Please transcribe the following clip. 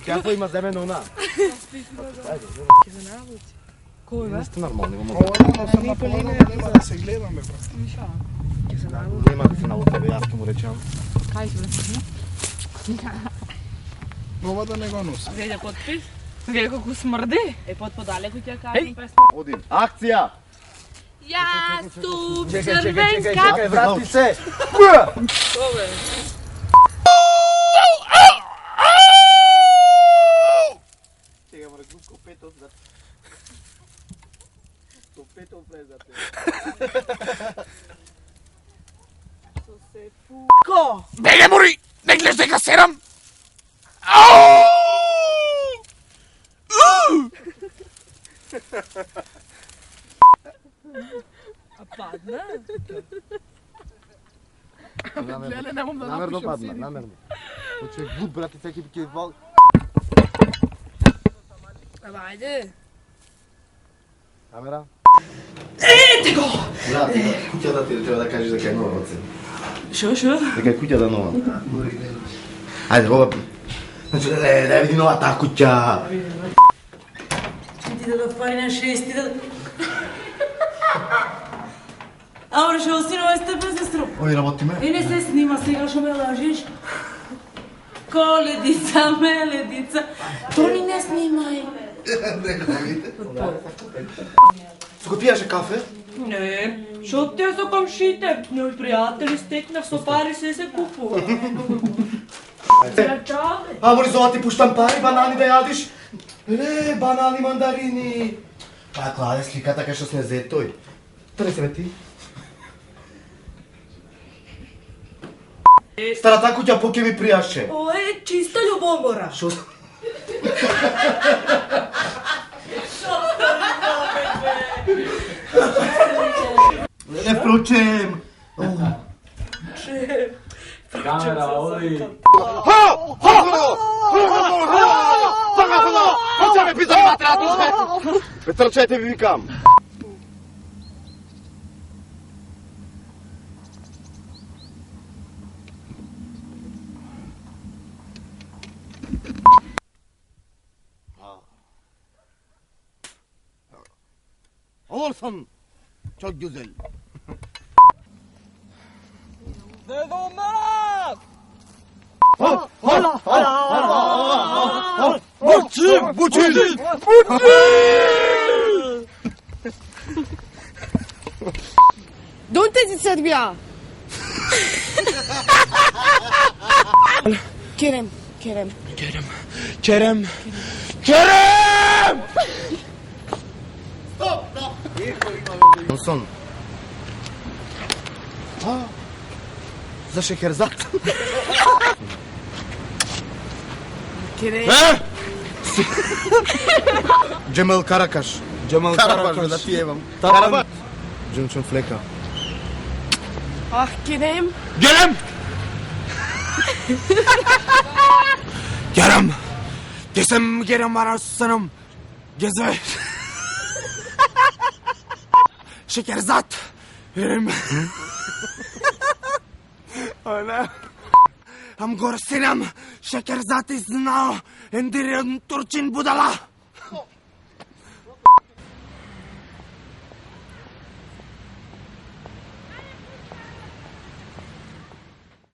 Тя има за мен она. Кой, бе? Не сте нормални, го Половина съм на половина, няма да се гледаме, брат. Нема да се наложи тебе, аз ке му речам. Kaj si, bе? Проба да не го носи. Гледай подпис. Гледай колко смърди. По-далеко тя казвам Ей! през... Один. Акция! Ястук, Чекай, врати се! Добре. Чекай, мора, копето зад. Копето влезат. Ко? Беге, мори! Не глеждай ка серам! А падна? Намерно падна, намерно. Че е глуп, брат, и всеки ке вал... Ама айде. Камера? Ете го! Брат, куќата ти треба да кажеш дека е нова оце. Шо? Дека е куќата нова. Ајде, ова... Значи, да види нова таа куќа. Ти да отвори на шести да... Абре, шо синова степен, сестро? Ови работиме? И не се снима сега, шо ме лажиш? Коледица, меледица. Тони не снимај. Со го пијаше кафе? Не, шо те со комшите? Мои пријатели стекнав со пари се купува. Чао, А, мори, зова ти пуштам пари, банани да јадиш? Ле, банани, мандарини. Па, кладе сликата кај што сме зет тој. Тој се ти? Старата куќа поке ми пријаше. Ова е чиста љубомора. Шо? Не впрочем. Камера, оди! Хоće me pizali materatu sve! Претрчете ви викам! Olsun! Çok güzel. Buçin! Donde ti servia? Kerem. Kerem! Olsun. Za Şekerzat. Kerem. Cemal Karakaş. Джамал Karakaş da pjevam. Karabat. Джунчун Флека. Ah Kerem. Kerem! Kerem! Desem Kerem var aslanım. Geze. Şekerzat. Kerem. Ana. Am gorsinem. Şekerzat is now. Endirin Turçin budala.